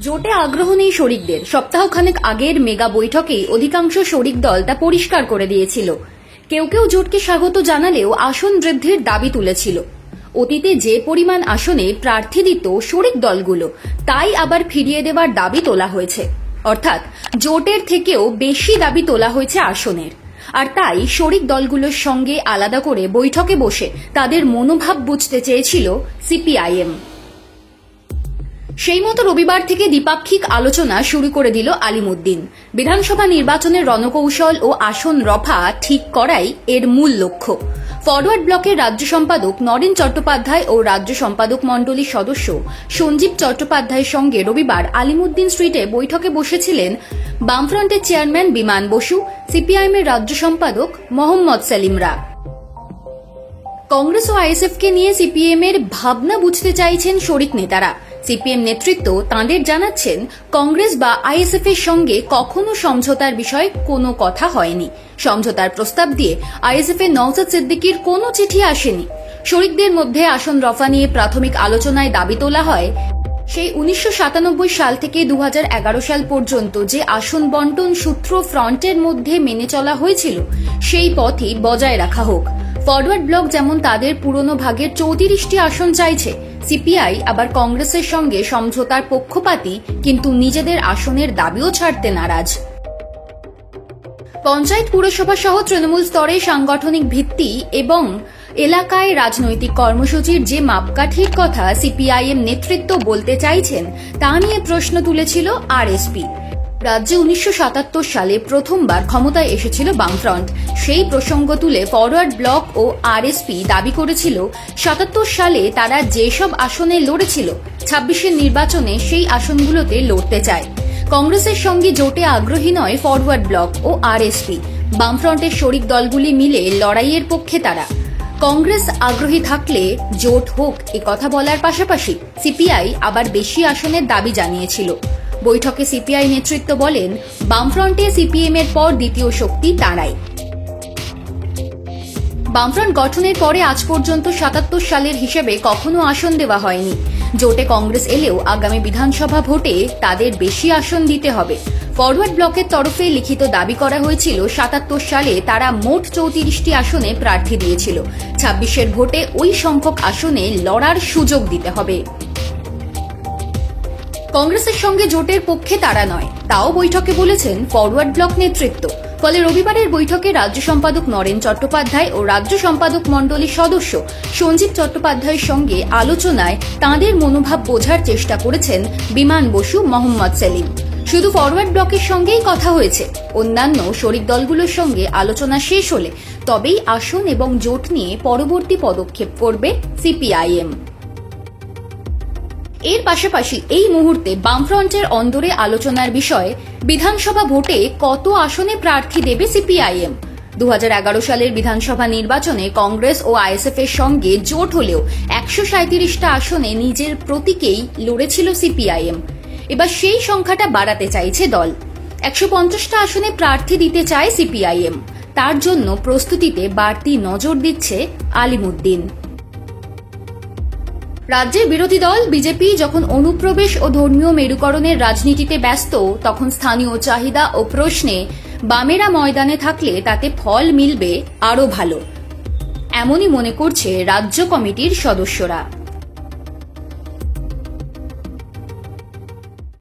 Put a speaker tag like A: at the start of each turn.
A: জোটে আগ্রহ নেই শরিকদের। সপ্তাহখানেক আগের মেগা বৈঠকেই অধিকাংশ শরিক দল তা পরিষ্কার করে দিয়েছিল। কেউ কেউ জোটকে স্বাগত জানালেও আসন বৃদ্ধির দাবি তুলেছিল। অতীতে যে পরিমাণ আসনে প্রার্থী দিত শরিক দলগুলো, তাই আবার ফিরিয়ে দেওয়ার দাবি তোলা হয়েছে। অর্থাৎ জোটের থেকেও বেশি দাবি তোলা হয়েছে আসনের। আর তাই শরিক দলগুলোর সঙ্গে আলাদা করে বৈঠকে বসে তাদের মনোভাব বুঝতে চেয়েছিল সিপিআইএম। সেই মতো রবিবার থেকে দ্বিপাক্ষিক আলোচনা শুরু করে দিল আলিমুদ্দিন। বিধানসভা নির্বাচনের রণকৌশল ও আসন রফা ঠিক করাই এর মূল লক্ষ্য। ফরওয়ার্ড ব্লকের রাজ্য সম্পাদক নরেন চট্টোপাধ্যায় ও রাজ্য সম্পাদক মণ্ডলীর সদস্য সঞ্জীব চট্টোপাধ্যায়ের সঙ্গে রবিবার আলিমুদ্দিন স্ট্রিটে বৈঠকে বসেছিলেন বামফ্রন্টের চেয়ারম্যান বিমান বসু, সিপিআইএমের রাজ্য সম্পাদক মোহাম্মদ সেলিমরা। কংগ্রেস ও আইএসএফকে নিয়ে সিপিএম এর ভাবনা বুঝতে চাইছেন শরিক নেতারা। সিপিএম নেতৃত্ব তাঁদের জানাচ্ছেন, কংগ্রেস বা আইএসএফ এর সঙ্গে কখনো সমঝোতার বিষয়ে কোনো কথা হয়নি। সমঝোতার প্রস্তাব দিয়ে আইএসএফ এর নওশাদ সিদ্দিকীর কোনো চিঠি আসেনি। শরিকদের মধ্যে আসন রফা নিয়ে প্রাথমিক আলোচনায় দাবি তোলা হয়, সেই 1997 সাল থেকে 2011 সাল পর্যন্ত যে আসন বন্টন সূত্র ফ্রন্টের মধ্যে মেনে চলা হয়েছিল, সেই পথই বজায় রাখা হোক। ফরওয়ার্ড ব্লক যেমন তাদের পুরনো ভাগের 34টি আসন চাইছে, সিপিআই আবার কংগ্রেসের সঙ্গে সমঝোতার পক্ষপাতী, কিন্তু নিজেদের আসনের দাবিও ছাড়তে নারাজ। পঞ্চায়েত, পুরসভা সহ তৃণমূল স্তরে সাংগঠনিক ভিত্তি এবং এলাকায় রাজনৈতিক কর্মসূচির যে মাপকাঠির কথা সিপিআইএম নেতৃত্ব বলতে চাইছেন, তা নিয়ে প্রশ্ন তুলেছিল আরএসপি। রাজ্যে 1977 সালে প্রথমবার ক্ষমতায় এসেছিল বামফ্রন্ট। সেই প্রসঙ্গ তুলে ফরওয়ার্ড ব্লক ও আরএসপি দাবি করেছিল, 77 সালে তারা যেসব আসনে লড়েছিল, 26-এর নির্বাচনে সেই আসনগুলোতে লড়তে চায়। কংগ্রেসের সঙ্গে জোটে আগ্রহী নয় ফরওয়ার্ড ব্লক ও আরএসপি। বামফ্রন্টের শরিক দলগুলি মিলে লড়াইয়ের পক্ষে তারা। কংগ্রেস আগ্রহী থাকলে জোট হোক, এ কথা বলার পাশাপাশি সিপিআই আবার বেশি আসনের দাবি জানিয়েছিল। বৈঠকে সিপিআই নেতৃত্ব বলেন, বামফ্রন্টে সিপিএম এর পর দ্বিতীয় শক্তি তারাই। বামফ্রন্ট গঠনের পরে আজ পর্যন্ত 77 সালের হিসেবে কখনো আসন দেওয়া হয়নি। জোটে কংগ্রেস এলেও আগামী বিধানসভা ভোটে তাদের বেশি আসন দিতে হবে। ফরওয়ার্ড ব্লকের তরফে লিখিত দাবি করা হয়েছিল, 77 সালে তারা মোট 34টি আসনে প্রার্থী দিয়েছিল। 26-এর ভোটে ওই সংখ্যক আসনে লড়ার সুযোগ দিতে হবে। কংগ্রেসের সঙ্গে জোটের পক্ষে তারা নয়, তাও বৈঠকে বলেছেন ফরওয়ার্ড ব্লক নেতৃত্ব। ফলে রবিবারের বৈঠকে রাজ্য সম্পাদক নরেন চট্টোপাধ্যায় ও রাজ্য সম্পাদক মণ্ডলীর সদস্য সঞ্জীব চট্টোপাধ্যায়ের সঙ্গে আলোচনায় তাঁদের মনোভাব বোঝার চেষ্টা করেছেন বিমান বসু, মোহাম্মদ সেলিম। শুধু ফরওয়ার্ড ব্লকের সঙ্গেই কথা হয়েছে, অন্যান্য শরিক দলগুলোর সঙ্গে আলোচনা শেষ হলে তবেই আসন এবং জোট নিয়ে পরবর্তী পদক্ষেপ করবে সিপিআইএম। এর পাশাপাশি এই মুহূর্তে বামফ্রন্টের অন্দরে আলোচনার বিষয়, বিধানসভা ভোটে কত আসনে প্রার্থী দেবে সিপিআইএম। 2011 সালের বিধানসভা নির্বাচনে কংগ্রেস ও আইএসএফ এর সঙ্গে জোট হলেও 137টা আসনে নিজের প্রতীকেই লড়েছিল সিপিআইএম। এবার সেই সংখ্যাটা বাড়াতে চাইছে দল। 150টা আসনে প্রার্থী দিতে চায় সিপিআইএম। তার জন্য প্রস্তুতিতে বাড়তি নজর দিচ্ছে আলিমুদ্দিন। রাজ্যের বিরোধী দল বিজেপি যখন অনুপ্রবেশ ও ধর্মীয় মেরুকরণের রাজনীতিতে ব্যস্ত, তখন স্থানীয় চাহিদা ও প্রশ্নে বামেরা ময়দানে থাকলে তাতে ফল মিলবে আরও ভালো, এমনই মনে করছে রাজ্য কমিটির সদস্যরা।